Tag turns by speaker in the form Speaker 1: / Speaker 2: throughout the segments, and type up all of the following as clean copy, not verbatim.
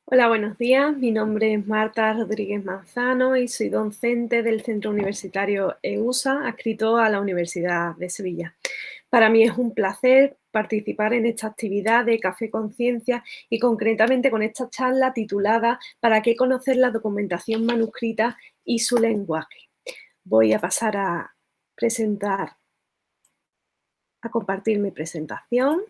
Speaker 1: Hola, buenos días. Mi nombre es Marta Rodríguez Manzano y soy docente del Centro Universitario EUSA, adscrito a la Universidad de Sevilla. Para mí es un placer participar en esta actividad de Café Conciencia y concretamente con esta charla titulada ¿Para qué conocer la documentación manuscrita y su lenguaje? Voy a pasar a presentar, a compartir mi presentación.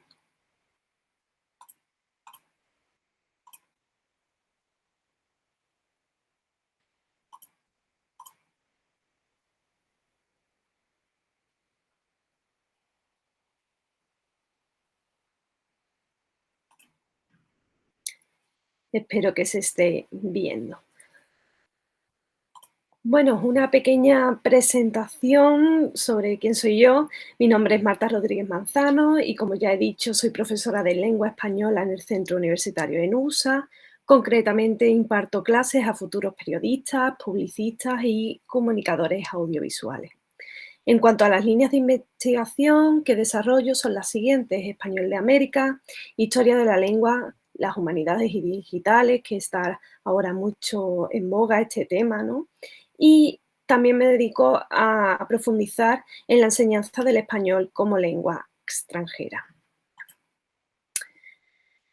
Speaker 1: Espero que se esté viendo. Bueno, una pequeña presentación sobre quién soy yo. Mi nombre es Marta Rodríguez Manzano y, como ya he dicho, soy profesora de lengua española en el Centro Universitario ENUSA. Concretamente, imparto clases a futuros periodistas, publicistas y comunicadores audiovisuales. En cuanto a las líneas de investigación que desarrollo, son las siguientes: Español de América, Historia de la lengua, las humanidades y digitales, que está ahora mucho en boga este tema, ¿no? Y también me dedico a profundizar en la enseñanza del español como lengua extranjera.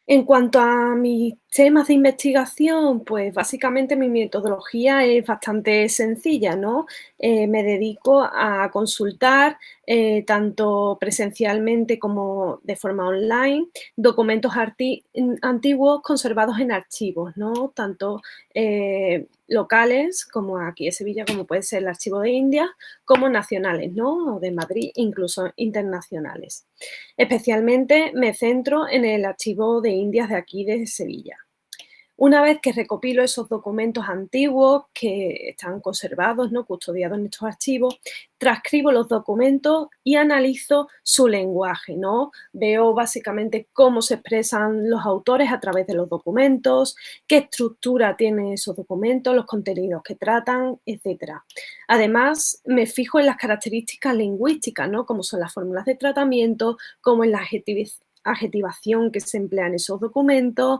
Speaker 1: En cuanto a mis temas de investigación, pues básicamente mi metodología es bastante sencilla, ¿no? Me dedico a consultar, tanto presencialmente como de forma online, documentos antiguos conservados en archivos, ¿no? Tanto locales, como aquí en Sevilla, como puede ser el Archivo de Indias, como nacionales, ¿no? O de Madrid, incluso internacionales. Especialmente me centro en el Archivo de Indias de aquí de Sevilla. Una vez que recopilo esos documentos antiguos que están conservados, ¿no?, custodiados en estos archivos, transcribo los documentos y analizo su lenguaje, ¿no? Veo básicamente cómo se expresan los autores a través de los documentos, qué estructura tienen esos documentos, los contenidos que tratan, etcétera. Además, me fijo en las características lingüísticas, ¿no?, como son las fórmulas de tratamiento, como en la adjetivación que se emplea en esos documentos,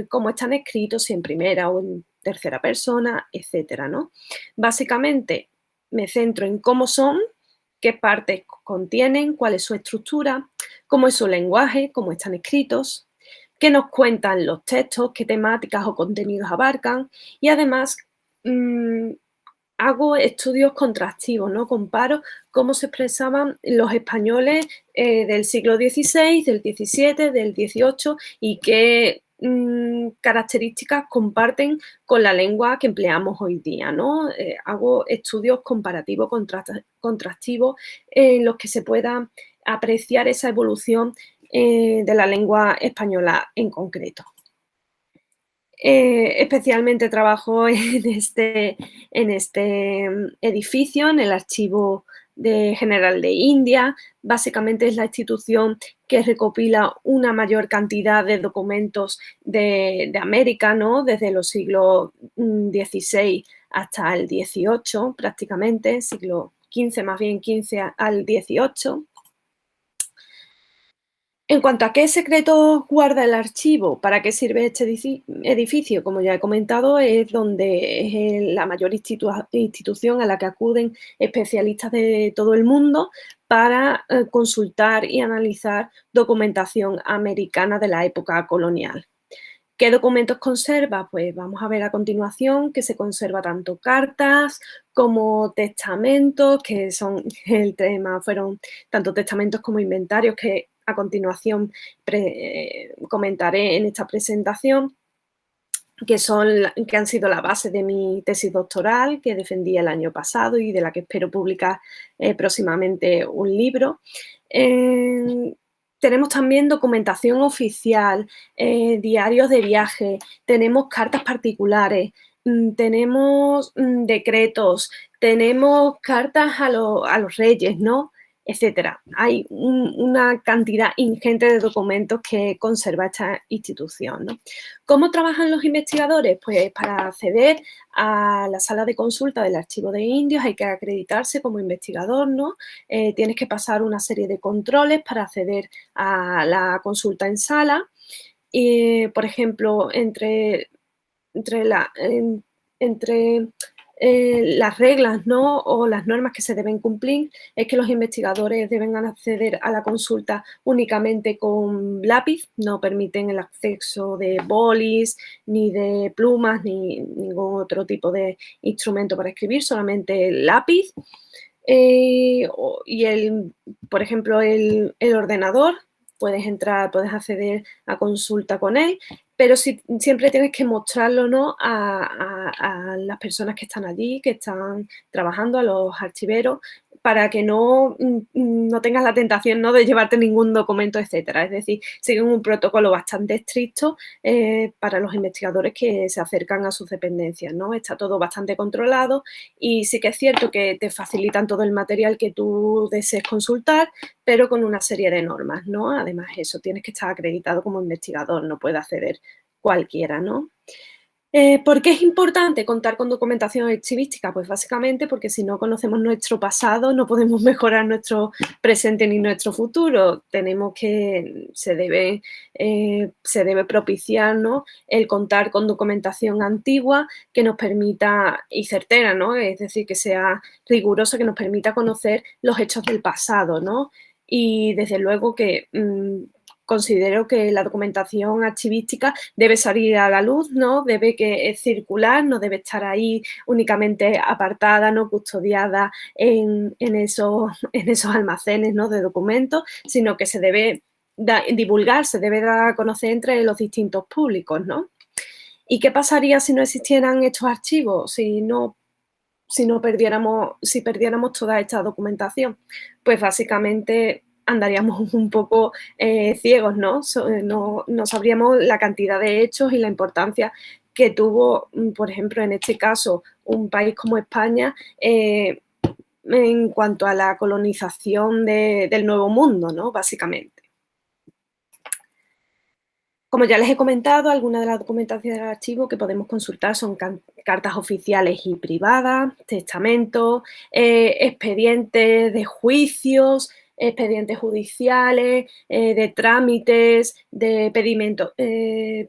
Speaker 1: cómo están escritos, si en primera o en tercera persona, etcétera, ¿no? Básicamente, me centro en cómo son, qué partes contienen, cuál es su estructura, cómo es su lenguaje, cómo están escritos, qué nos cuentan los textos, qué temáticas o contenidos abarcan, y además mm, hago estudios contrastivos, ¿no? Comparo cómo se expresaban los españoles del siglo XVI, del XVII, del XVIII y qué características comparten con la lengua que empleamos hoy día, ¿no? Hago estudios comparativos, contrastivos, en los que se pueda apreciar esa evolución de la lengua española en concreto. Especialmente trabajo en este edificio, en el Archivo General de India. Básicamente es la institución que recopila una mayor cantidad de documentos de América, ¿no?, desde los siglos XVI hasta el XVIII, prácticamente, siglo XV, más bien XV al XVIII. En cuanto a qué secretos guarda el archivo, para qué sirve este edificio, como ya he comentado, es donde es la mayor institución a la que acuden especialistas de todo el mundo para consultar y analizar documentación americana de la época colonial. ¿Qué documentos conserva? Pues vamos a ver a continuación que se conserva tanto cartas como testamentos, que son el tema, fueron tanto testamentos como inventarios que a continuación comentaré en esta presentación, que han sido la base de mi tesis doctoral, que defendí el año pasado y de la que espero publicar próximamente un libro. Tenemos también documentación oficial, diarios de viaje, tenemos cartas particulares, tenemos decretos, tenemos cartas a los reyes, ¿no?, etcétera. Hay una cantidad ingente de documentos que conserva esta institución, ¿no? ¿Cómo trabajan los investigadores? Pues para acceder a la sala de consulta del Archivo de Indios hay que acreditarse como investigador, ¿no? Tienes que pasar una serie de controles para acceder a la consulta en sala. por ejemplo, entre la en entre, las reglas, ¿no?, o las normas que se deben cumplir, es que los investigadores deben acceder a la consulta únicamente con lápiz, no permiten el acceso de bolis, ni de plumas, ni ningún otro tipo de instrumento para escribir, solamente el lápiz. Y por ejemplo, el ordenador, puedes entrar, puedes acceder a consulta con él, pero siempre tienes que mostrarlo, ¿no?, a las personas que están allí, que están trabajando, a los archiveros, para que no tengas la tentación, ¿no?, de llevarte ningún documento, etcétera. Es decir, siguen un protocolo bastante estricto, para los investigadores que se acercan a sus dependencias, ¿no? Está todo bastante controlado y sí que es cierto que te facilitan todo el material que tú desees consultar, pero con una serie de normas, ¿no? Además, eso, tienes que estar acreditado como investigador, no puede acceder cualquiera, ¿no? ¿Por qué es importante contar con documentación archivística? Pues básicamente porque si no conocemos nuestro pasado no podemos mejorar nuestro presente ni nuestro futuro. Se debe propiciar, ¿no?, el contar con documentación antigua que nos permita, y certera, ¿no?, es decir, que sea rigurosa, que nos permita conocer los hechos del pasado, ¿no? Y desde luego que considero que la documentación archivística debe salir a la luz, ¿no? Debe circular, no debe estar ahí únicamente apartada, ¿no?, custodiada en esos, en esos almacenes, ¿no?, de documentos, sino que se debe divulgar, se debe dar a conocer entre los distintos públicos, ¿no? ¿Y qué pasaría si no existieran estos archivos? Si perdiéramos toda esta documentación, pues básicamente andaríamos un poco ciegos, ¿no? No sabríamos la cantidad de hechos y la importancia que tuvo, por ejemplo, en este caso, un país como España, en cuanto a la colonización del Nuevo Mundo, ¿no? Básicamente. Como ya les he comentado, algunas de las documentaciones del archivo que podemos consultar son cartas oficiales y privadas, testamentos, expedientes de juicios, expedientes judiciales, de trámites, de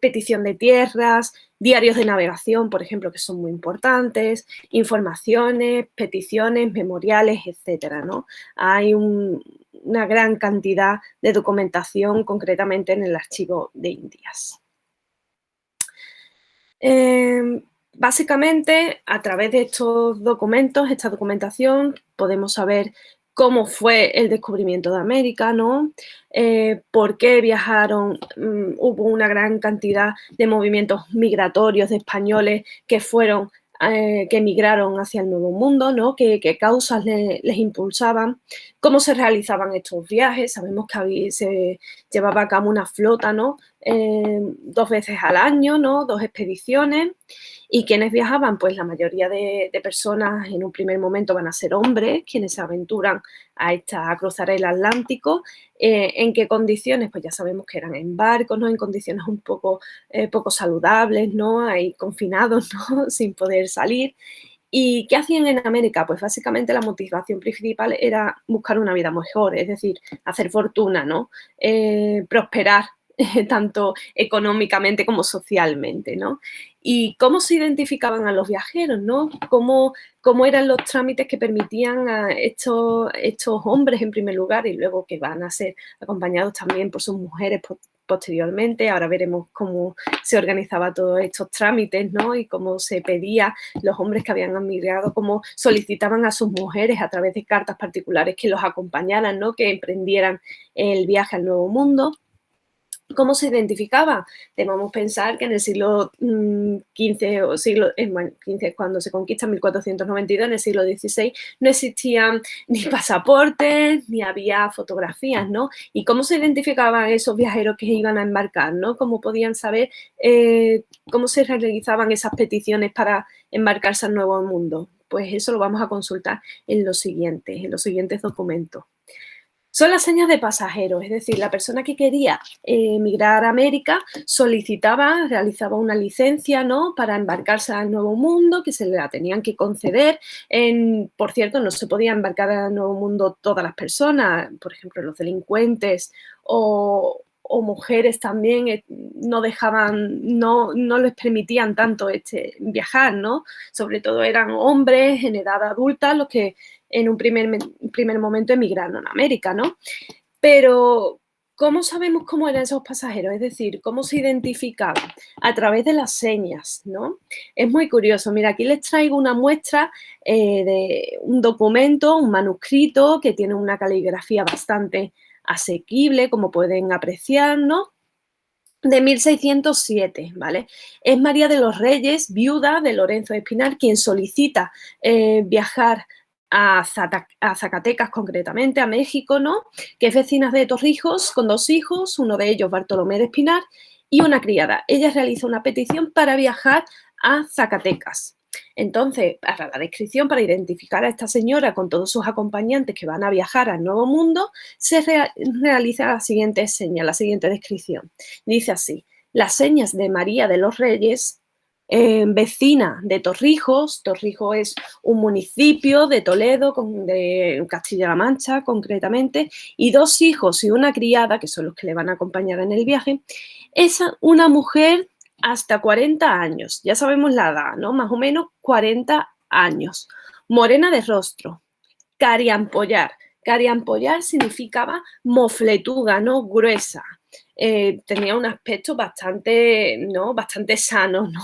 Speaker 1: petición de tierras, diarios de navegación, por ejemplo, que son muy importantes, informaciones, peticiones, memoriales, etcétera, ¿no? Hay una gran cantidad de documentación, concretamente en el Archivo de Indias. Básicamente, a través de estos documentos, esta documentación, podemos saber cómo fue el descubrimiento de América, ¿no? Por qué viajaron, hubo una gran cantidad de movimientos migratorios de españoles que emigraron hacia el Nuevo Mundo, ¿no? ¿Qué causas les impulsaban? ¿Cómo se realizaban estos viajes? Sabemos que se llevaba a cabo una flota, ¿no?, 2 veces al año, ¿no?, 2 expediciones. ¿Y quiénes viajaban? Pues la mayoría de personas en un primer momento van a ser hombres, quienes se aventuran a cruzar el Atlántico. ¿En qué condiciones? Pues ya sabemos que eran en barcos, ¿no?, en condiciones un poco saludables, ¿no?, ahí confinados, ¿no?, sin poder salir. ¿Y qué hacían en América? Pues básicamente la motivación principal era buscar una vida mejor, es decir, hacer fortuna, ¿no?, prosperar, tanto económicamente como socialmente, ¿no? ¿Y cómo se identificaban a los viajeros, no? ¿Cómo eran los trámites que permitían a estos hombres, en primer lugar, y luego que van a ser acompañados también por sus mujeres posteriormente? Ahora veremos cómo se organizaba todos estos trámites, ¿no?, y cómo se pedía, los hombres que habían emigrado, cómo solicitaban a sus mujeres a través de cartas particulares que los acompañaran, ¿no?, que emprendieran el viaje al Nuevo Mundo. ¿Cómo se identificaba? Debemos pensar que en el siglo XV o bueno, XV es cuando se conquista, 1492, en el siglo XVI, no existían ni pasaportes, ni había fotografías, ¿no? ¿Y cómo se identificaban esos viajeros que iban a embarcar, ¿no? ¿Cómo podían saber cómo se realizaban esas peticiones para embarcarse al Nuevo Mundo? Pues eso lo vamos a consultar en los siguientes documentos. Son las señas de pasajeros, es decir, la persona que quería emigrar a América realizaba una licencia, ¿no?, para embarcarse al Nuevo Mundo, que se la tenían que conceder. Por cierto, no se podía embarcar al Nuevo Mundo todas las personas, por ejemplo, los delincuentes o o mujeres también no dejaban, no les permitían tanto viajar, ¿no? Sobre todo eran hombres en edad adulta los que en un primer momento emigraron a América, ¿no? Pero, ¿cómo sabemos cómo eran esos pasajeros? Es decir, ¿cómo se identificaban? A través de las señas, ¿no? Es muy curioso. Mira, aquí les traigo una muestra de un documento, un manuscrito que tiene una caligrafía bastante asequible, como pueden apreciar, ¿no? De 1607, ¿vale? Es María de los Reyes, viuda de Lorenzo de Espinar, quien solicita viajar a Zacatecas, concretamente, a México, ¿no? Que es vecina de Torrijos, con 2 hijos, uno de ellos Bartolomé de Espinar, y una criada. Ella realiza una petición para viajar a Zacatecas. Entonces, para la descripción, para identificar a esta señora con todos sus acompañantes que van a viajar al Nuevo Mundo, se realiza la siguiente seña, la siguiente descripción. Dice así: las señas de María de los Reyes, vecina de Torrijos. Torrijos es un municipio de Toledo, de Castilla-La Mancha concretamente, y 2 hijos y una criada, que son los que le van a acompañar en el viaje. Es una mujer hasta 40 años, ya sabemos la edad, ¿no? Más o menos 40 años, morena de rostro, cariampollar. Cariampollar significaba mofletuda, ¿no? Gruesa. Tenía un aspecto bastante, ¿no? Bastante sano, ¿no?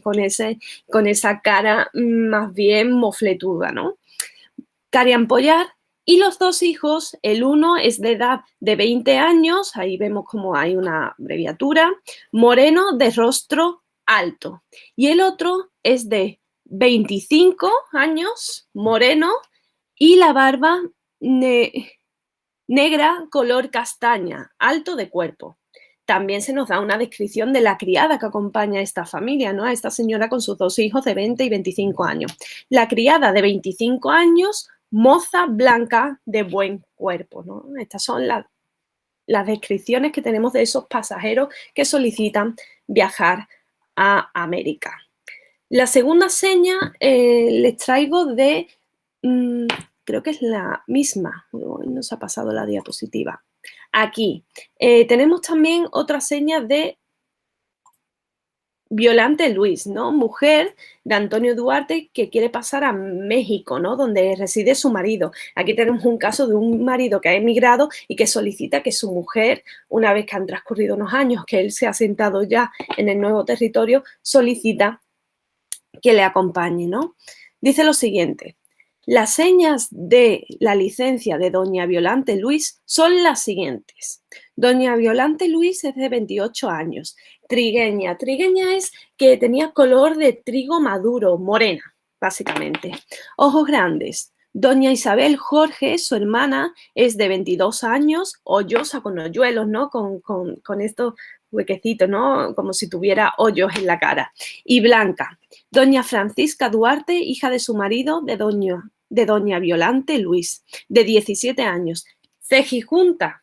Speaker 1: Con esa cara más bien mofletuda, ¿no? Cariampollar. Y los 2 hijos, el uno es de edad de 20 años, ahí vemos como hay una abreviatura, moreno de rostro alto. Y el otro es de 25 años, moreno, y la barba negra, color castaña, alto de cuerpo. También se nos da una descripción de la criada que acompaña a esta familia, ¿no? A esta señora con sus 2 hijos de 20 y 25 años. La criada de 25 años, moza blanca de buen cuerpo, ¿no? Estas son las descripciones que tenemos de esos pasajeros que solicitan viajar a América. La segunda seña les traigo de, creo que es la misma, nos ha pasado la diapositiva. Aquí tenemos también otra seña de Violante Luis, ¿no? Mujer de Antonio Duarte que quiere pasar a México, ¿no? Donde reside su marido. Aquí tenemos un caso de un marido que ha emigrado y que solicita que su mujer, una vez que han transcurrido unos años, que él se ha asentado ya en el nuevo territorio, solicita que le acompañe, ¿no? Dice lo siguiente: las señas de la licencia de doña Violante Luis son las siguientes. Doña Violante Luis es de 28 años, trigueña. Trigueña es que tenía color de trigo maduro, morena, básicamente. Ojos grandes. Doña Isabel Jorge, su hermana, es de 22 años, hoyosa con hoyuelos, ¿no? Con estos huequecitos, ¿no? Como si tuviera hoyos en la cara. Y blanca. Doña Francisca Duarte, hija de su marido, de doña Violante Luis, de 17 años. Cejijunta.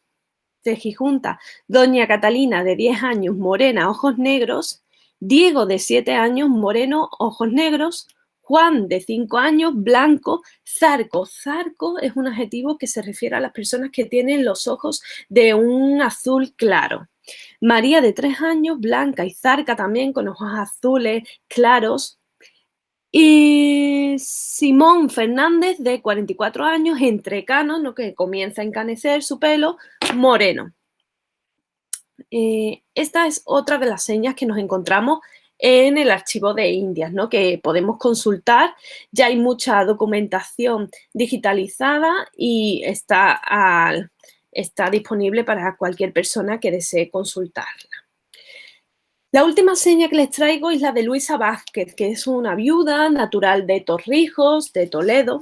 Speaker 1: Doña Catalina, de 10 años, morena, ojos negros. Diego, de 7 años, moreno, ojos negros. Juan, de 5 años, blanco. Zarco. Zarco es un adjetivo que se refiere a las personas que tienen los ojos de un azul claro. María, de 3 años, blanca y zarca también, con ojos azules claros. Y Simón Fernández, de 44 años, entrecano, ¿no? Que comienza a encanecer su pelo, moreno. Esta es otra de las señas que nos encontramos en el archivo de Indias, ¿no? Que podemos consultar. Ya hay mucha documentación digitalizada y está disponible para cualquier persona que desee consultarla. La última seña que les traigo es la de Luisa Vázquez, que es una viuda natural de Torrijos, de Toledo,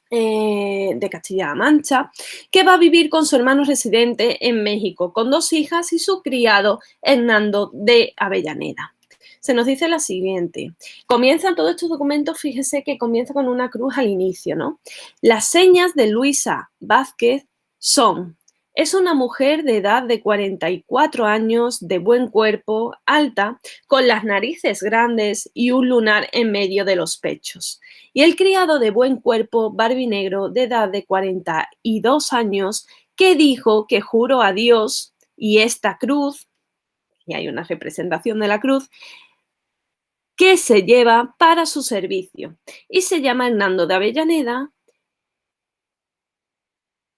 Speaker 1: de Castilla-La Mancha, que va a vivir con su hermano residente en México, con 2 hijas y su criado Hernando de Avellaneda. Se nos dice la siguiente. Comienzan todos estos documentos, fíjese que comienza con una cruz al inicio, ¿no? Las señas de Luisa Vázquez son: es una mujer de edad de 44 años, de buen cuerpo, alta, con las narices grandes y un lunar en medio de los pechos. Y el criado, de buen cuerpo, barbinegro, de edad de 42 años, que dijo que juró a Dios y esta cruz, y hay una representación de la cruz, que se lleva para su servicio. Y se llama Hernando de Avellaneda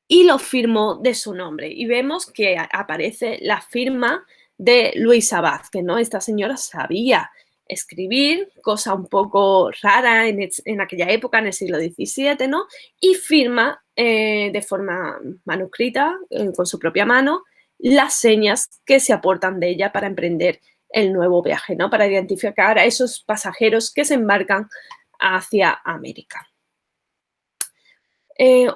Speaker 1: y lo firmó de su nombre. Y vemos que aparece la firma de Luisa Vázquez, ¿no? Esta señora sabía escribir, cosa un poco rara en aquella época, en el siglo XVII, ¿no? Y firma de forma manuscrita, con su propia mano, las señas que se aportan de ella para emprender el nuevo viaje, ¿no? Para identificar a esos pasajeros que se embarcan hacia América.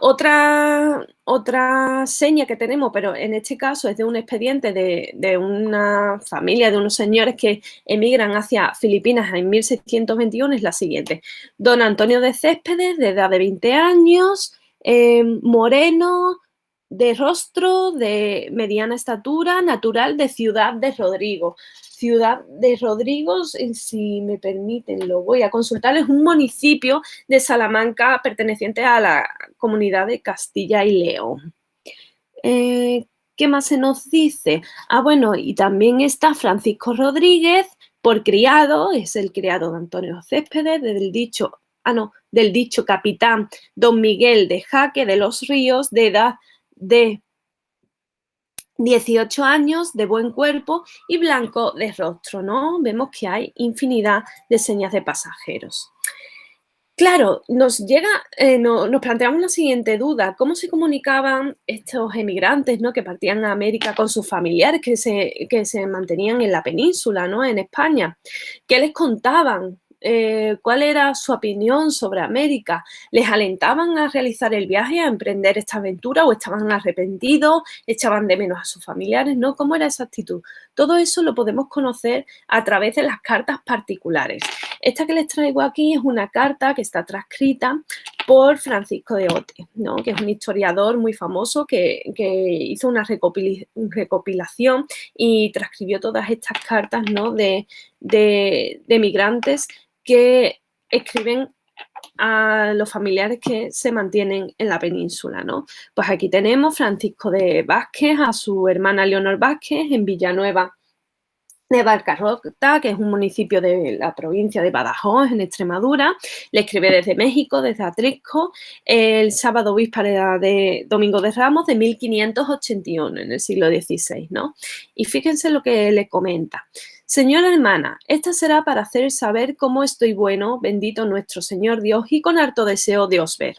Speaker 1: Otra seña que tenemos, pero en este caso es de un expediente de una familia, de unos señores que emigran hacia Filipinas en 1621, es la siguiente. Don Antonio de Céspedes, de edad de 20 años, moreno, de rostro, de mediana estatura, natural de Ciudad de Rodrigo. Ciudad de Rodrigo, si me permiten, lo voy a consultar, es un municipio de Salamanca perteneciente a la comunidad de Castilla y León. ¿Qué más se nos dice? Bueno, y también está Francisco Rodríguez, por criado, es el criado de Antonio Céspedes, del dicho capitán don Miguel de Jaque de los Ríos, de edad de 18 años, de buen cuerpo y blanco de rostro, ¿no? Vemos que hay infinidad de señas de pasajeros. Claro, nos planteamos la siguiente duda: ¿cómo se comunicaban estos emigrantes, ¿no?, que partían a América con sus familiares que se mantenían en la península, ¿no?, en España? ¿Qué les contaban? ¿Cuál era su opinión sobre América? ¿Les alentaban a realizar el viaje, a emprender esta aventura, o estaban arrepentidos, echaban de menos a sus familiares, ¿no? ¿Cómo era esa actitud? Todo eso lo podemos conocer a través de las cartas particulares. Esta que les traigo aquí es una carta que está transcrita por Francisco de Ote, ¿no?, que es un historiador muy famoso que hizo una recopilación y transcribió todas estas cartas, ¿no?, de migrantes que escriben a los familiares que se mantienen en la península, ¿no? Pues aquí tenemos Francisco de Vázquez a su hermana Leonor Vázquez en Villanueva de Barcarrota, que es un municipio de la provincia de Badajoz, en Extremadura. Le escribe desde México, desde Atrisco, el sábado víspera de Domingo de Ramos de 1581, en el siglo XVI, ¿no? Y fíjense lo que le comenta. Señora hermana, esta será para hacer saber cómo estoy bueno, bendito nuestro Señor Dios, y con harto deseo de os ver.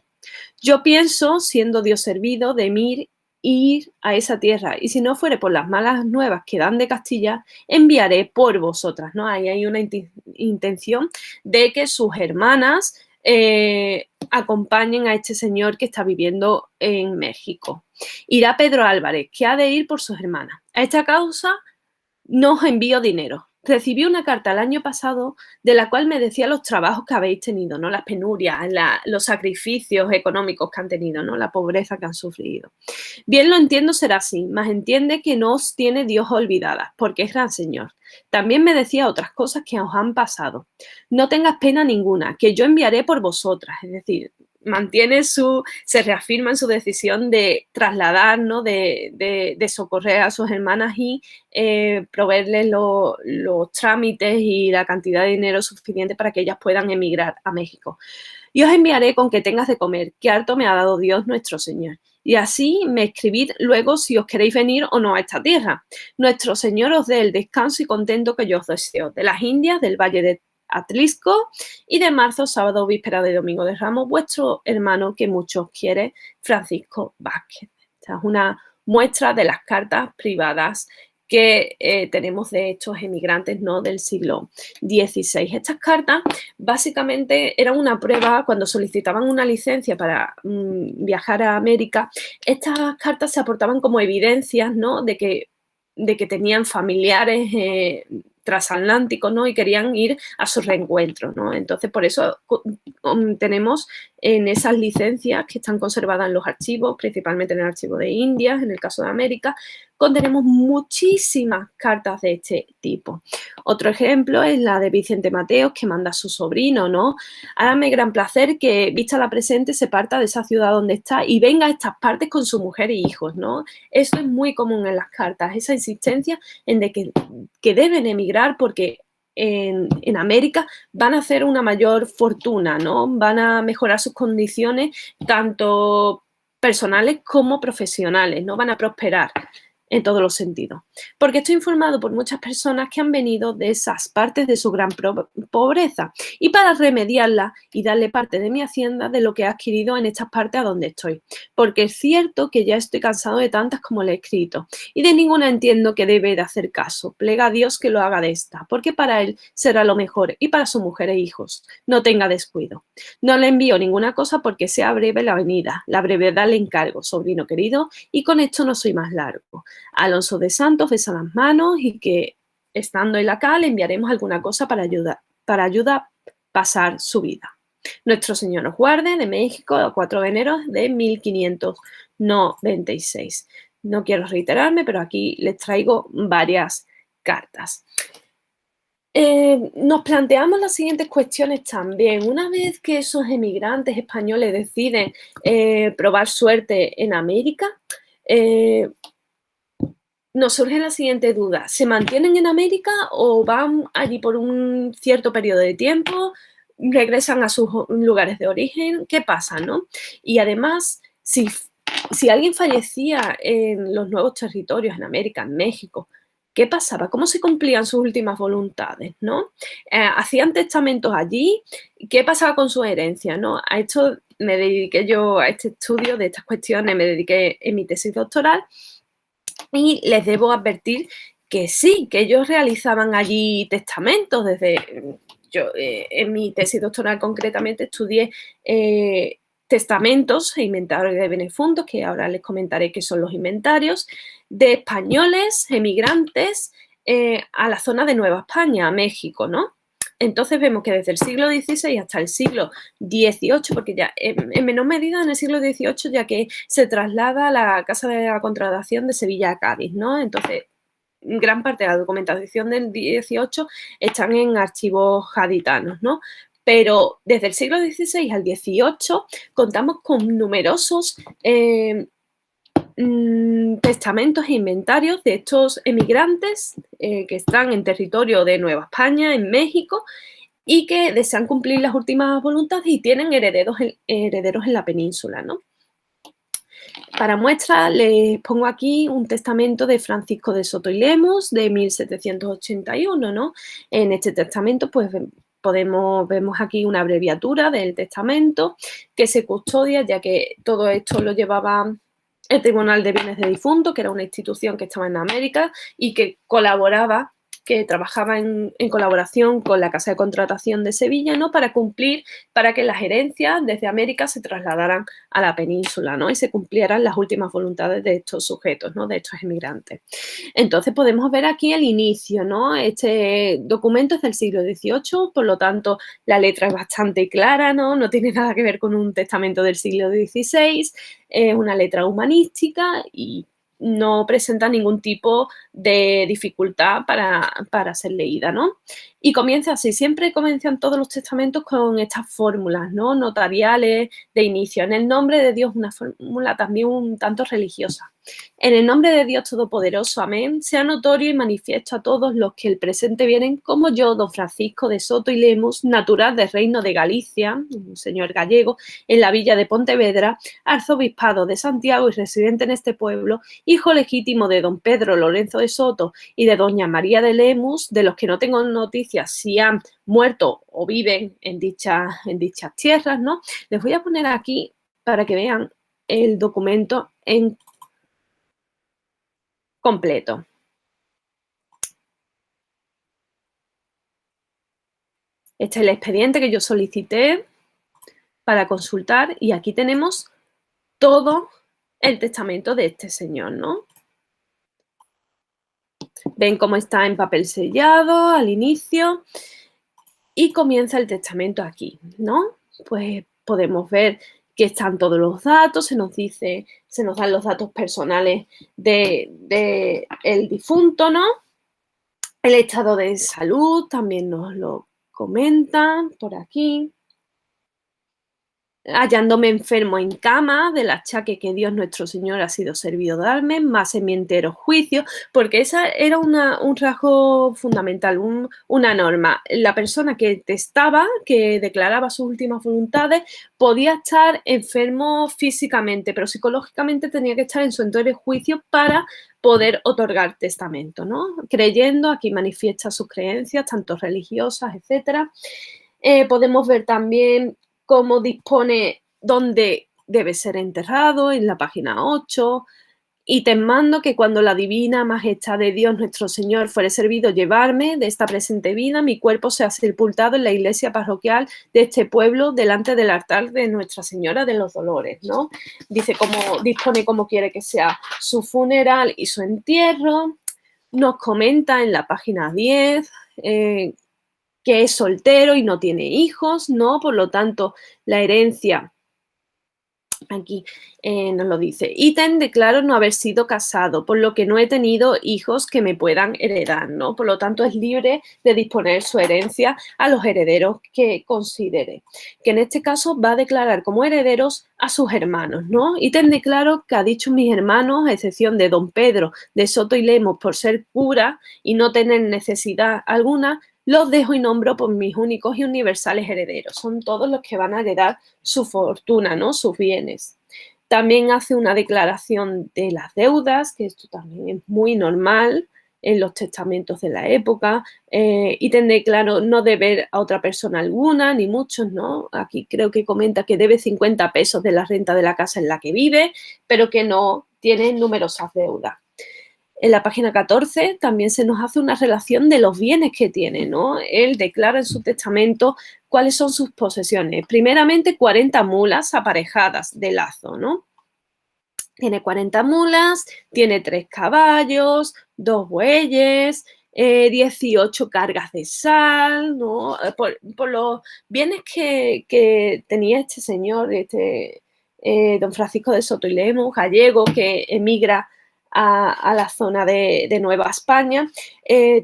Speaker 1: Yo pienso, siendo Dios servido, de mí ir a esa tierra, y si no fuere por las malas nuevas que dan de Castilla, enviaré por vosotras, ¿no? Ahí hay una intención de que sus hermanas acompañen a este señor que está viviendo en México. Irá Pedro Álvarez, que ha de ir por sus hermanas. A esta causa no os envío dinero. Recibí una carta el año pasado de la cual me decía los trabajos que habéis tenido, ¿no?, las penurias, los sacrificios económicos que han tenido, ¿no?, la pobreza que han sufrido. Bien lo entiendo, será así, mas entiende que no os tiene Dios olvidadas, porque es gran Señor. También me decía otras cosas que os han pasado. No tengas pena ninguna, que yo enviaré por vosotras. Es decir, se reafirma en su decisión de trasladar, ¿no?, de socorrer a sus hermanas y proveerles los trámites y la cantidad de dinero suficiente para que ellas puedan emigrar a México. Y os enviaré con que tengas de comer, que harto me ha dado Dios nuestro Señor. Y así me escribid luego si os queréis venir o no a esta tierra. Nuestro Señor os dé el descanso y contento que yo os deseo. De las Indias, del Valle de Atlisco, y de marzo, sábado, víspera de Domingo de Ramos, vuestro hermano que mucho quiere, Francisco Vázquez. Esta es una muestra de las cartas privadas que tenemos de estos emigrantes, ¿no?, del siglo XVI. Estas cartas básicamente eran una prueba cuando solicitaban una licencia para viajar a América. Estas cartas se aportaban como evidencias, ¿no?, de que tenían familiares transatlánticos, ¿no?, y querían ir a su reencuentro, ¿no? Entonces, por eso tenemos en esas licencias que están conservadas en los archivos, principalmente en el archivo de Indias, en el caso de América, contenemos muchísimas cartas de este tipo. Otro ejemplo es la de Vicente Mateos, que manda a su sobrino, ¿no? Hágame gran placer que, vista la presente, se parta de esa ciudad donde está y venga a estas partes con su mujer e hijos, ¿no? Eso es muy común en las cartas, esa insistencia en de que deben emigrar porque en América van a hacer una mayor fortuna, ¿no? Van a mejorar sus condiciones tanto personales como profesionales, ¿no? Van a prosperar en todos los sentidos. Porque estoy informado por muchas personas que han venido de esas partes de su gran pobreza y para remediarla y darle parte de mi hacienda de lo que he adquirido en estas partes a donde estoy. Porque es cierto que ya estoy cansado de tantas como le he escrito y de ninguna entiendo que debe de hacer caso. Plega a Dios que lo haga de esta, porque para él será lo mejor y para su mujer e hijos. No tenga descuido. No le envío ninguna cosa porque sea breve la venida. La brevedad le encargo, sobrino querido, y con esto no soy más largo. Alonso de Santos besa las manos y que, estando él acá, le enviaremos alguna cosa para ayudar a pasar su vida. Nuestro Señor nos guarde, de México, el 4 de enero de 1596. No quiero reiterarme, pero aquí les traigo varias cartas. Nos planteamos las siguientes cuestiones también. Una vez que esos emigrantes españoles deciden probar suerte en América, nos surge la siguiente duda. ¿Se mantienen en América o van allí por un cierto periodo de tiempo? ¿Regresan a sus lugares de origen? ¿Qué pasa, no? Y además, si alguien fallecía en los nuevos territorios, en América, en México, ¿qué pasaba? ¿Cómo se cumplían sus últimas voluntades, no? ¿Hacían testamentos allí? ¿Qué pasaba con su herencia, no? A esto me dediqué yo, a este estudio de estas cuestiones, me dediqué en mi tesis doctoral. Y les debo advertir que sí, que ellos realizaban allí testamentos yo en mi tesis doctoral concretamente estudié testamentos e inventarios de benefundos, que ahora les comentaré qué son los inventarios, de españoles emigrantes a la zona de Nueva España, a México, ¿no? Entonces vemos que desde el siglo XVI hasta el siglo XVIII, porque ya en menor medida en el siglo XVIII, ya que se traslada a la Casa de la Contratación de Sevilla a Cádiz, ¿no? Entonces, gran parte de la documentación del XVIII están en archivos gaditanos, ¿no? Pero desde el siglo XVI al XVIII contamos con numerosos testamentos e inventarios de estos emigrantes que están en territorio de Nueva España, en México, y que desean cumplir las últimas voluntades y tienen herederos en la península, ¿no? Para muestra les pongo aquí un testamento de Francisco de Soto y Lemos de 1781, ¿no? En este testamento pues vemos aquí una abreviatura del testamento que se custodia, ya que todo esto lo llevaba el Tribunal de Bienes de Difuntos, que era una institución que estaba en América y que colaboraba, que trabajaba en colaboración con la Casa de Contratación de Sevilla, ¿no? Para que las herencias desde América se trasladaran a la península, ¿no? Y se cumplieran las últimas voluntades de estos sujetos, ¿no? De estos emigrantes. Entonces podemos ver aquí el inicio, ¿no? Este documento es del siglo XVIII, por lo tanto la letra es bastante clara, ¿no? No tiene nada que ver con un testamento del siglo XVI, es una letra humanística y no presenta ningún tipo de dificultad para ser leída, ¿no? Y comienza así, siempre comienzan todos los testamentos con estas fórmulas, ¿no? Notariales de inicio. En el nombre de Dios, una fórmula también un tanto religiosa. En el nombre de Dios Todopoderoso, amén, sea notorio y manifiesto a todos los que el presente vienen, como yo, don Francisco de Soto y Lemus, natural del Reino de Galicia, un señor gallego, en la villa de Pontevedra, arzobispado de Santiago y residente en este pueblo, hijo legítimo de don Pedro Lorenzo de Soto y de doña María de Lemus, de los que no tengo noticias si han muerto o viven en dichas tierras, ¿no? Les voy a poner aquí para que vean el documento en completo. Este es el expediente que yo solicité para consultar y aquí tenemos todo el testamento de este señor, ¿no? Ven cómo está en papel sellado al inicio y comienza el testamento aquí, ¿no? Pues podemos ver que están todos los datos, se nos dice, se nos dan los datos personales de el difunto, ¿no? El estado de salud también nos lo comentan por aquí. Hallándome enfermo en cama, del achaque que Dios nuestro Señor ha sido servido darme, más en mi entero juicio, porque esa era un rasgo fundamental, una norma. La persona que testaba, que declaraba sus últimas voluntades, podía estar enfermo físicamente, pero psicológicamente tenía que estar en su entero juicio para poder otorgar testamento, ¿no? Creyendo, aquí manifiesta sus creencias, tanto religiosas, etcétera. Podemos ver también cómo dispone dónde debe ser enterrado en la página 8. Y te mando que cuando la divina majestad de Dios nuestro Señor fuere servido llevarme de esta presente vida, mi cuerpo sea sepultado en la iglesia parroquial de este pueblo delante del altar de Nuestra Señora de los Dolores, ¿no? Dice cómo dispone cómo quiere que sea su funeral y su entierro. Nos comenta en la página 10 que es soltero y no tiene hijos, ¿no? Por lo tanto, la herencia, aquí nos lo dice, ítem declaro no haber sido casado, por lo que no he tenido hijos que me puedan heredar, ¿no? Por lo tanto, es libre de disponer su herencia a los herederos que considere, que en este caso va a declarar como herederos a sus hermanos, ¿no? Ítem declaro que ha dicho mis hermanos, a excepción de don Pedro de Soto y Lemos, por ser cura y no tener necesidad alguna, los dejo y nombro por mis únicos y universales herederos. Son todos los que van a heredar su fortuna, ¿no? Sus bienes. También hace una declaración de las deudas, que esto también es muy normal en los testamentos de la época, y tendré claro no deber a otra persona alguna, ni muchos, ¿no? Aquí creo que comenta que debe 50 pesos de la renta de la casa en la que vive, pero que no tiene numerosas deudas. En la página 14 también se nos hace una relación de los bienes que tiene, ¿no? Él declara en su testamento cuáles son sus posesiones. Primeramente, 40 mulas aparejadas de lazo, ¿no? Tiene 40 mulas, tiene 3 caballos, 2 bueyes, 18 cargas de sal, ¿no? Por los bienes que tenía este señor, don Francisco de Soto y Lemos, gallego, que emigra a la zona de Nueva España,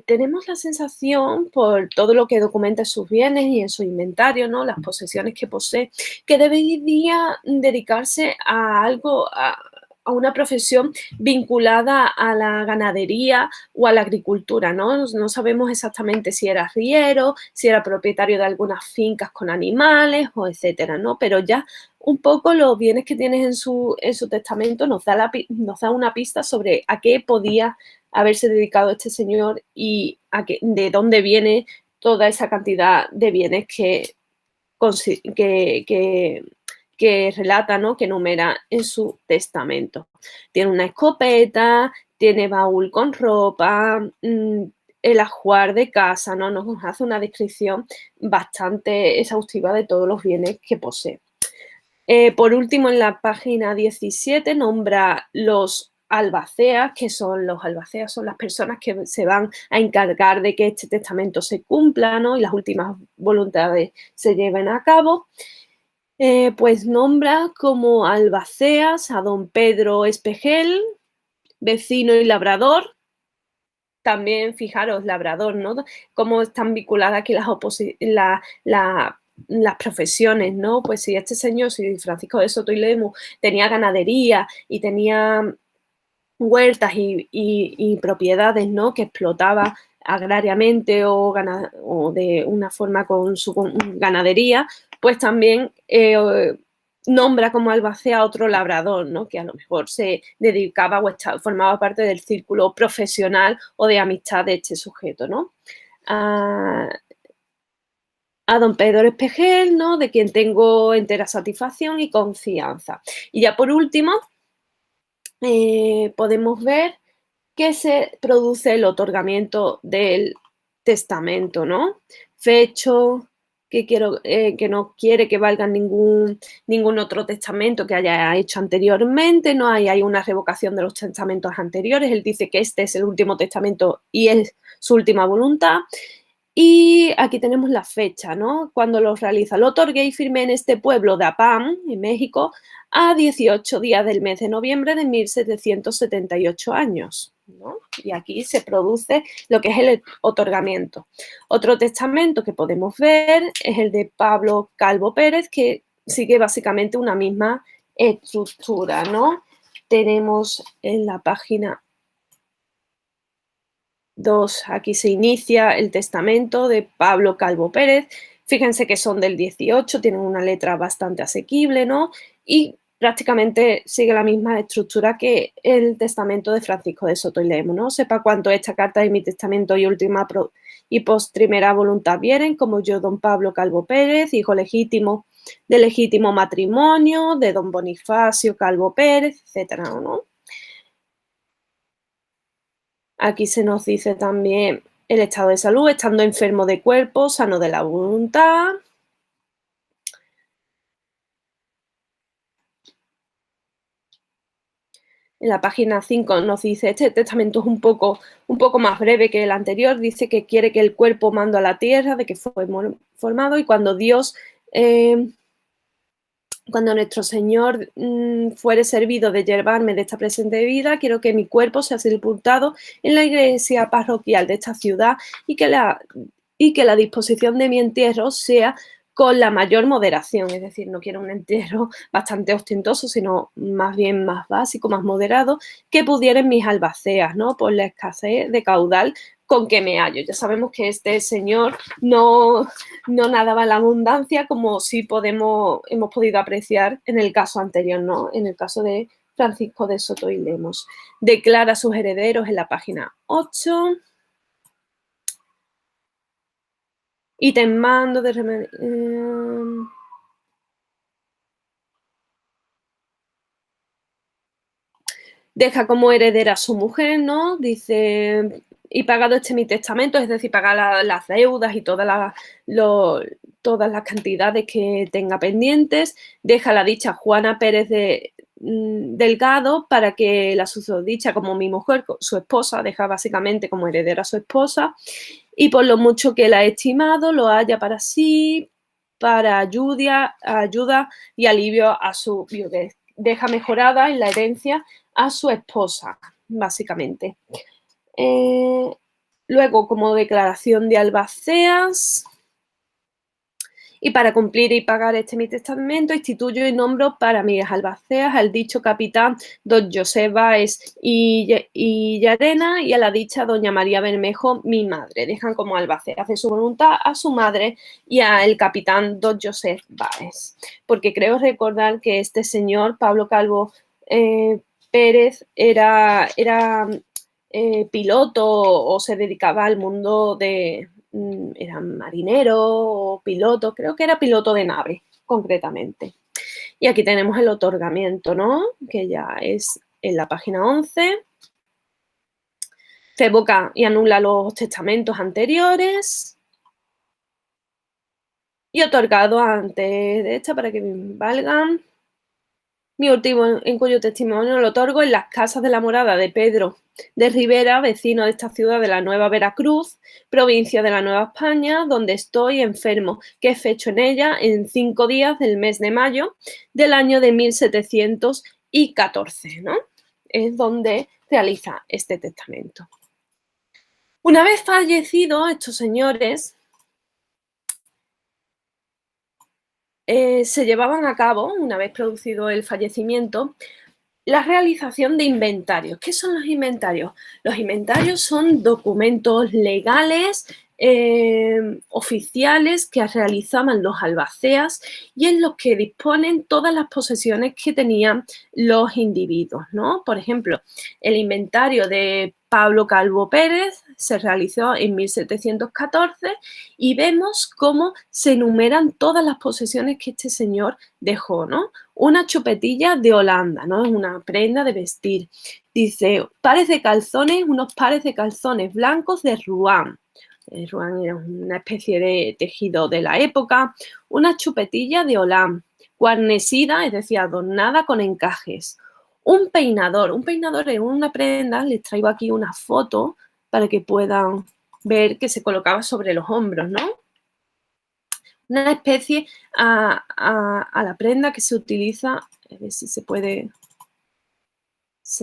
Speaker 1: tenemos la sensación, por todo lo que documenta en sus bienes y en su inventario, ¿no? Las posesiones que posee, que debería dedicarse a algo, a una profesión vinculada a la ganadería o a la agricultura, ¿no? No sabemos exactamente si era arriero, si era propietario de algunas fincas con animales o etcétera, ¿no? Pero ya un poco los bienes que tienes en su testamento nos da una pista sobre a qué podía haberse dedicado este señor y de dónde viene toda esa cantidad de bienes que relata, ¿no? Que enumera en su testamento. Tiene una escopeta, tiene baúl con ropa, el ajuar de casa, ¿no? Nos hace una descripción bastante exhaustiva de todos los bienes que posee. Por último, en la página 17 nombra los albaceas, que son los albaceas, son las personas que se van a encargar de que este testamento se cumpla, ¿no? Y las últimas voluntades se lleven a cabo. Pues nombra como albaceas a don Pedro Espejel, vecino y labrador. También, fijaros, labrador, ¿no? Cómo están vinculadas aquí las profesiones, ¿no? Pues si este señor, si Francisco de Soto y Lemus tenía ganadería y tenía huertas y propiedades, ¿no? Que explotaba agrariamente o de una forma con su ganadería, pues también nombra como albacea a otro labrador, ¿no? Que a lo mejor se dedicaba o formaba parte del círculo profesional o de amistad de este sujeto, ¿no? A don Pedro Espejel, ¿no? De quien tengo entera satisfacción y confianza. Y ya por último, podemos ver que se produce el otorgamiento del testamento, ¿no? Fecho, que no quiere que valga ningún otro testamento que haya hecho anteriormente, no hay una revocación de los testamentos anteriores, él dice que este es el último testamento y es su última voluntad. Y aquí tenemos la fecha, ¿no? Cuando lo realiza. Lo otorgué y firmé en este pueblo de Apam, en México, a 18 días del mes de noviembre de 1778 años, ¿no? Y aquí se produce lo que es el otorgamiento. Otro testamento que podemos ver es el de Pablo Calvo Pérez, que sigue básicamente una misma estructura, ¿no? Tenemos en la página 2, aquí se inicia el testamento de Pablo Calvo Pérez. Fíjense que son del 18, tienen una letra bastante asequible, ¿no? Y prácticamente sigue la misma estructura que el testamento de Francisco de Soto y Lemos, ¿no? Sepa cuánto esta carta de mi testamento y última y postrimera voluntad vienen, como yo, don Pablo Calvo Pérez, hijo legítimo de legítimo matrimonio, de don Bonifacio Calvo Pérez, etcétera, ¿no? Aquí se nos dice también el estado de salud, estando enfermo de cuerpo, sano de la voluntad. En la página 5 nos dice, este testamento es un poco más breve que el anterior, dice que quiere que el cuerpo mando a la tierra, de que fue formado, y cuando Dios, cuando nuestro Señor fuere servido de llevarme de esta presente vida, quiero que mi cuerpo sea sepultado en la iglesia parroquial de esta ciudad y que la disposición de mi entierro sea con la mayor moderación, es decir, no quiero un entierro bastante ostentoso, sino más bien más básico, más moderado, que pudieran mis albaceas, ¿no? Por la escasez de caudal con que me hallo. Ya sabemos que este señor no nadaba en la abundancia como sí hemos podido apreciar en el caso anterior, ¿no? En el caso de Francisco de Soto y Lemos. Declara a sus herederos en la página 8. Y te mando de deja como heredera a su mujer, ¿no? Dice, y pagado este mi testamento, es decir, pagar las deudas y todas las cantidades que tenga pendientes, deja la dicha Juana Pérez Delgado para que la susodicha como mi mujer, su esposa, deja básicamente como heredera a su esposa, y por lo mucho que la ha estimado, lo haya para sí, para ayuda y alivio a su viudez. Deja mejorada en la herencia a su esposa, básicamente. Luego, como declaración de albaceas, y para cumplir y pagar este mi testamento, instituyo y nombro para mis albaceas al dicho capitán don José Báez y Llarena y a la dicha doña María Bermejo, mi madre. Dejan como albaceas de su voluntad a su madre y al capitán don José Báez. Porque creo recordar que este señor, Pablo Calvo Pérez, era piloto o se dedicaba al mundo era marinero o piloto, creo que era piloto de nave, concretamente. Y aquí tenemos el otorgamiento, ¿no? Que ya es en la página 11. Revoca y anula los testamentos anteriores y otorgado antes de esta para que valgan. Mi último en cuyo testimonio lo otorgo en las casas de la morada de Pedro de Rivera, vecino de esta ciudad de la Nueva Veracruz, provincia de la Nueva España, donde estoy enfermo, que he fecho en ella en 5 días del mes de mayo del año de 1714, ¿no? Es donde realiza este testamento. Una vez fallecidos estos señores, se llevaban a cabo, una vez producido el fallecimiento, la realización de inventarios. ¿Qué son los inventarios? Los inventarios son documentos legales, oficiales que realizaban los albaceas y en los que disponen todas las posesiones que tenían los individuos, ¿no? Por ejemplo, el inventario de Pablo Calvo Pérez se realizó en 1714 y vemos cómo se enumeran todas las posesiones que este señor dejó, ¿no? Una chupetilla de Holanda, ¿no? Es una prenda de vestir. Dice, unos pares de calzones blancos de Rouen. Rouen era una especie de tejido de la época. Una chupetilla de Holanda, guarnecida, es decir, adornada con encajes. Un peinador es una prenda, les traigo aquí una foto para que puedan ver que se colocaba sobre los hombros, ¿no? Una especie a la prenda que se utiliza, a ver si se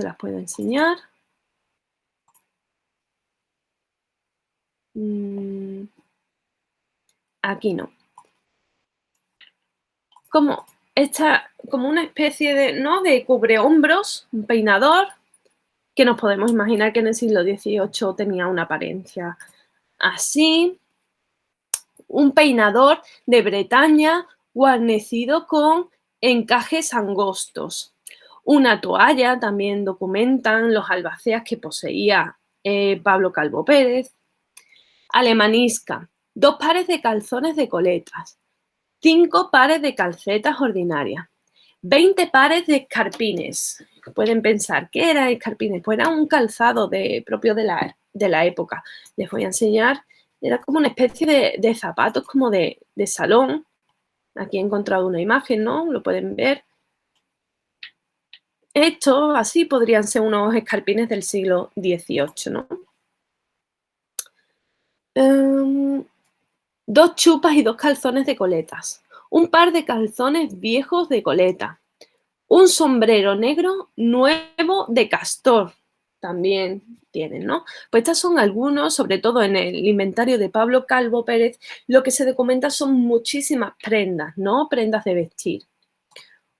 Speaker 1: las puedo enseñar. Aquí no. Como una especie de, ¿no?, de cubrehombros, un peinador, que nos podemos imaginar que en el siglo XVIII tenía una apariencia así. Un peinador de Bretaña guarnecido con encajes angostos. Una toalla, también documentan los albaceas que poseía Pablo Calvo Pérez. Alemanisca, 2 pares de calzones de coletas, 5 pares de calcetas ordinarias, 20 pares de escarpines. Pueden pensar, ¿qué era escarpines? Pues era un calzado propio de la época. Les voy a enseñar, era como una especie de zapatos como de salón. Aquí he encontrado una imagen, ¿no? Lo pueden ver. Estos, así, podrían ser unos escarpines del siglo XVIII, ¿no? 2 chupas y 2 calzones de coletas, un par de calzones viejos de coleta, un sombrero negro nuevo de castor, también tienen, ¿no? Pues estos son algunos, sobre todo en el inventario de Pablo Calvo Pérez, lo que se documenta son muchísimas prendas, ¿no? Prendas de vestir.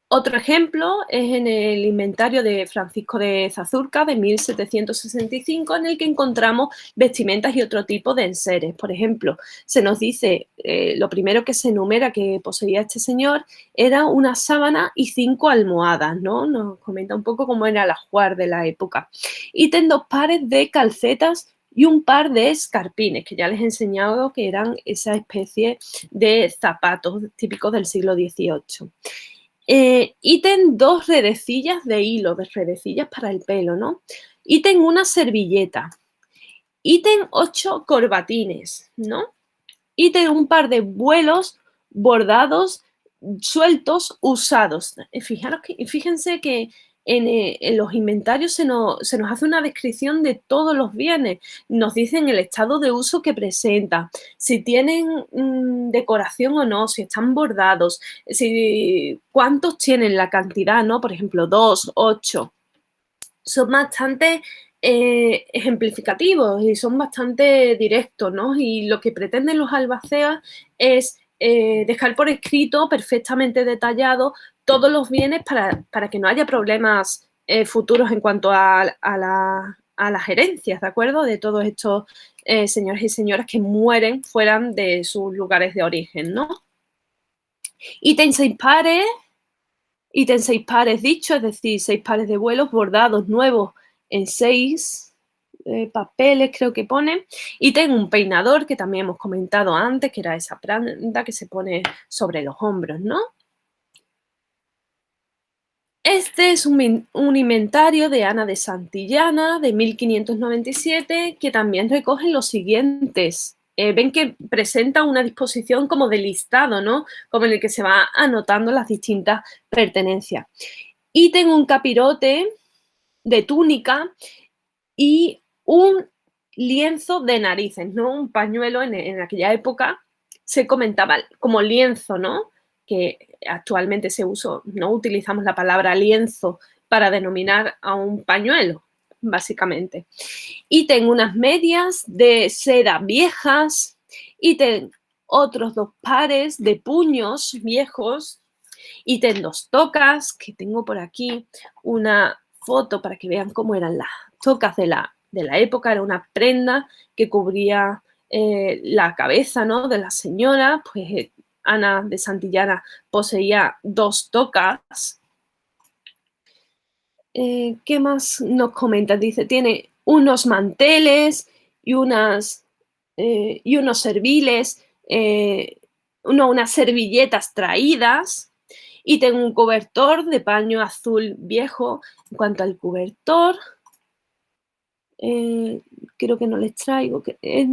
Speaker 1: Otro ejemplo es en el inventario de Francisco de Zazurca de 1765, en el que encontramos vestimentas y otro tipo de enseres. Por ejemplo, se nos dice, lo primero que se enumera que poseía este señor era una sábana y 5 almohadas, ¿no? Nos comenta un poco cómo era el ajuar de la época. Y 2 pares de calcetas y un par de escarpines, que ya les he enseñado que eran esa especie de zapatos típicos del siglo XVIII. Ítem 2 redecillas de hilo, de redecillas para el pelo, ¿no? Ítem 1 servilleta. Ítem 8 corbatines, ¿no? Ítem un par de vuelos bordados, sueltos, usados. Fíjense que en los inventarios se nos hace una descripción de todos los bienes. Nos dicen el estado de uso que presenta, si tienen decoración o no, si están bordados, cuántos tienen la cantidad, ¿no? Por ejemplo, 2, 8. Son bastante ejemplificativos y son bastante directos, ¿no? Y lo que pretenden los albaceas es dejar por escrito, perfectamente detallado, todos los bienes para que no haya problemas futuros en cuanto a las herencias, ¿de acuerdo? De todos estos señores y señoras que mueren fuera de sus lugares de origen, ¿no? Ítem 6 pares dicho, es decir, 6 pares de vuelos bordados nuevos en 6 papeles, creo que pone. Y tengo un peinador que también hemos comentado antes, que era esa prenda que se pone sobre los hombros, ¿no? Este es un inventario de Ana de Santillana de 1597 que también recoge los siguientes. Ven que presenta una disposición como de listado, ¿no? Como en el que se va anotando las distintas pertenencias. Y tengo un capirote de túnica y un lienzo de narices, ¿no? Un pañuelo en aquella época se comentaba como lienzo, ¿no? Que actualmente se usa, no utilizamos la palabra lienzo para denominar a un pañuelo, básicamente. Y tengo unas medias de seda viejas y tengo otros 2 pares de puños viejos y tengo 2 tocas, que tengo por aquí una foto para que vean cómo eran las tocas de la época. Era una prenda que cubría la cabeza, ¿no?, de la señora. Pues Ana de Santillana poseía 2 tocas. ¿Qué más nos comenta? Dice, tiene unos manteles y unos serviles, unas servilletas traídas, y tengo un cobertor de paño azul viejo. En cuanto al cobertor, creo que no les traigo, que es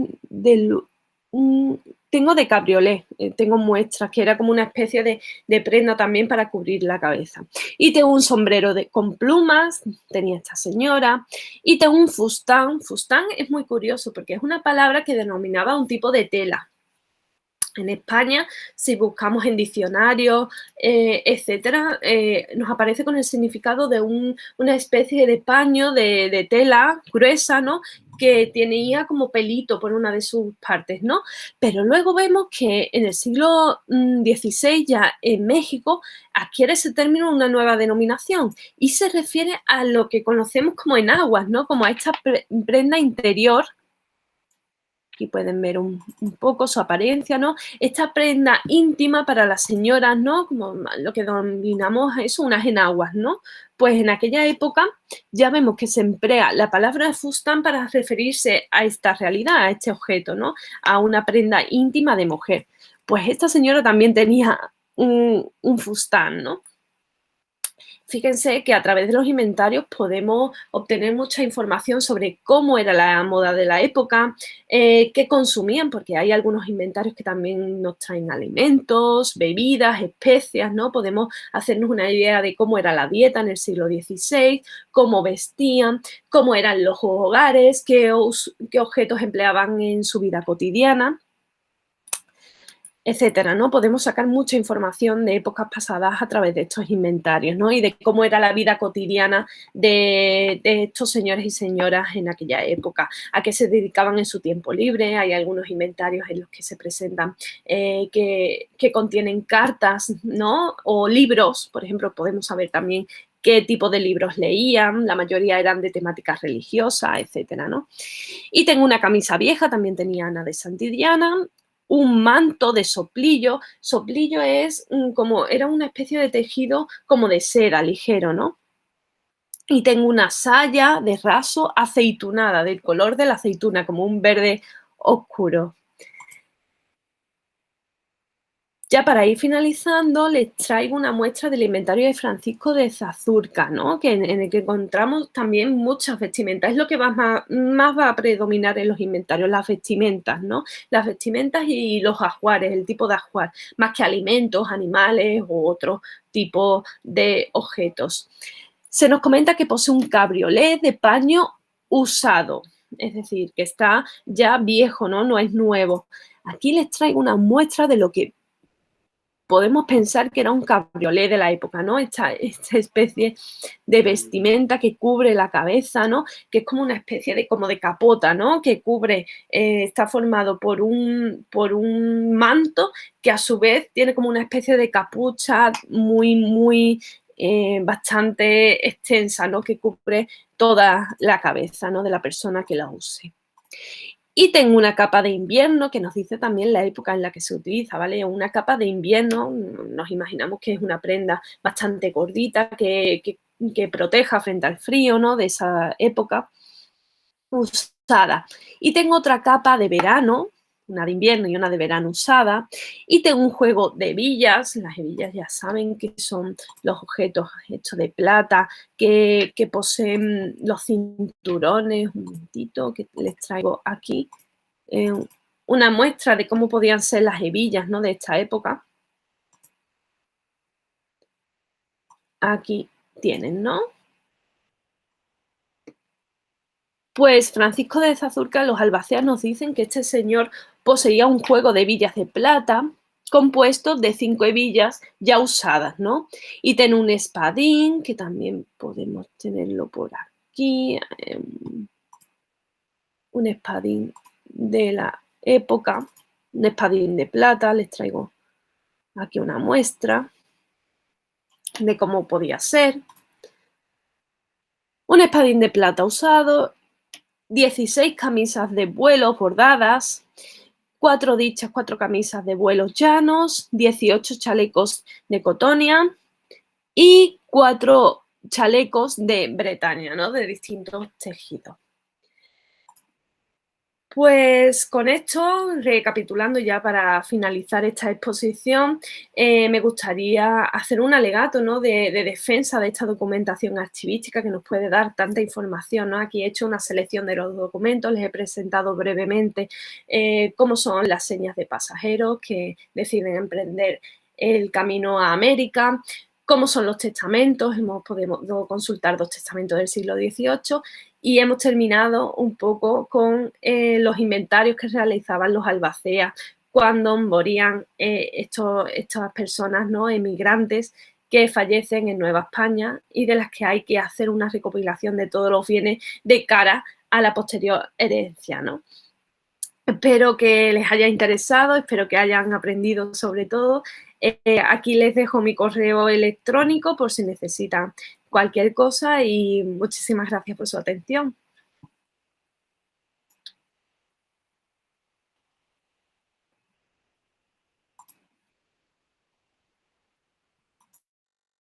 Speaker 1: tengo de cabriolé, tengo muestras, que era como una especie de prenda también para cubrir la cabeza. Y tengo un sombrero con plumas, tenía esta señora, y tengo un fustán. Fustán es muy curioso porque es una palabra que denominaba un tipo de tela. En España, si buscamos en diccionarios, etcétera, nos aparece con el significado de una especie de paño de tela gruesa, ¿no? Que tenía como pelito por una de sus partes, ¿no? Pero luego vemos que en el siglo XVI, ya en México, adquiere ese término una nueva denominación y se refiere a lo que conocemos como enaguas, ¿no? Como a esta prenda interior. Aquí pueden ver un poco su apariencia, ¿no? Esta prenda íntima para las señoras, ¿no? Como lo que denominamos eso, unas enaguas, ¿no? Pues en aquella época ya vemos que se emplea la palabra fustán para referirse a esta realidad, a este objeto, ¿no? A una prenda íntima de mujer. Pues esta señora también tenía un fustán, ¿no? Fíjense que a través de los inventarios podemos obtener mucha información sobre cómo era la moda de la época, qué consumían, porque hay algunos inventarios que también nos traen alimentos, bebidas, especias, ¿no? Podemos hacernos una idea de cómo era la dieta en el siglo XVI, cómo vestían, cómo eran los hogares, qué objetos empleaban en su vida cotidiana, etcétera, ¿no? Podemos sacar mucha información de épocas pasadas a través de estos inventarios, ¿no? Y de cómo era la vida cotidiana de estos señores y señoras en aquella época, a qué se dedicaban en su tiempo libre. Hay algunos inventarios en los que se presentan que contienen cartas, ¿no? O libros, por ejemplo, podemos saber también qué tipo de libros leían, la mayoría eran de temática religiosa, etcétera, ¿no? Y tengo una camisa vieja, también tenía Ana de Santillana, un manto de soplillo. Soplillo es como, era una especie de tejido como de seda, ligero, ¿no? Y tengo una saya de raso aceitunada, del color de la aceituna, como un verde oscuro. Ya para ir finalizando, les traigo una muestra del inventario de Francisco de Zazurca, ¿no? En el que encontramos también muchas vestimentas. Es lo que más va a predominar en los inventarios, las vestimentas, ¿no? Las vestimentas y los ajuares, el tipo de ajuar, más que alimentos, animales u otro tipo de objetos. Se nos comenta que posee un cabriolé de paño usado, es decir, que está ya viejo, ¿no? No es nuevo. Aquí les traigo una muestra de lo que podemos pensar que era un cabriolé de la época, ¿no? Esta especie de vestimenta que cubre la cabeza, ¿no? Que es como una especie de, como de capota, ¿no? Que cubre, está formado por un manto que a su vez tiene como una especie de capucha muy bastante extensa, ¿no? Que cubre toda la cabeza, ¿no? De la persona que la use. Y tengo una capa de invierno que nos dice también la época en la que se utiliza, ¿vale? Una capa de invierno, nos imaginamos que es una prenda bastante gordita que proteja frente al frío, ¿no? De esa época usada. Y tengo otra capa de verano, una de invierno y una de verano usada. Y tengo un juego de hebillas. Las hebillas ya saben que son los objetos hechos de plata que poseen los cinturones. Un momentito que les traigo aquí. Una muestra de cómo podían ser las hebillas, ¿no? De esta época. Aquí tienen, ¿no? Pues Francisco de Zazurca, los albaceas nos dicen que este señor poseía un juego de hebillas de plata compuesto de 5 hebillas ya usadas, ¿no? Y tiene un espadín, que también podemos tenerlo por aquí, un espadín de la época, un espadín de plata, les traigo aquí una muestra de cómo podía ser. Un espadín de plata usado, 16 camisas de vuelo bordadas, 4 dichas, 4 camisas de vuelos llanos, 18 chalecos de cotonia y 4 chalecos de Bretaña, ¿no? De distintos tejidos. Pues con esto, recapitulando ya para finalizar esta exposición, me gustaría hacer un alegato, ¿no?, de defensa de esta documentación archivística que nos puede dar tanta información, ¿no? Aquí he hecho una selección de los documentos, les he presentado brevemente cómo son las señas de pasajeros que deciden emprender el camino a América, cómo son los testamentos, hemos podido consultar 2 testamentos del siglo XVIII, y hemos terminado un poco con los inventarios que realizaban los albaceas cuando morían estas personas, ¿no?, emigrantes que fallecen en Nueva España y de las que hay que hacer una recopilación de todos los bienes de cara a la posterior herencia, ¿no? Espero que les haya interesado, espero que hayan aprendido sobre todo. Aquí les dejo mi correo electrónico por si necesitan cualquier cosa y muchísimas gracias por su atención.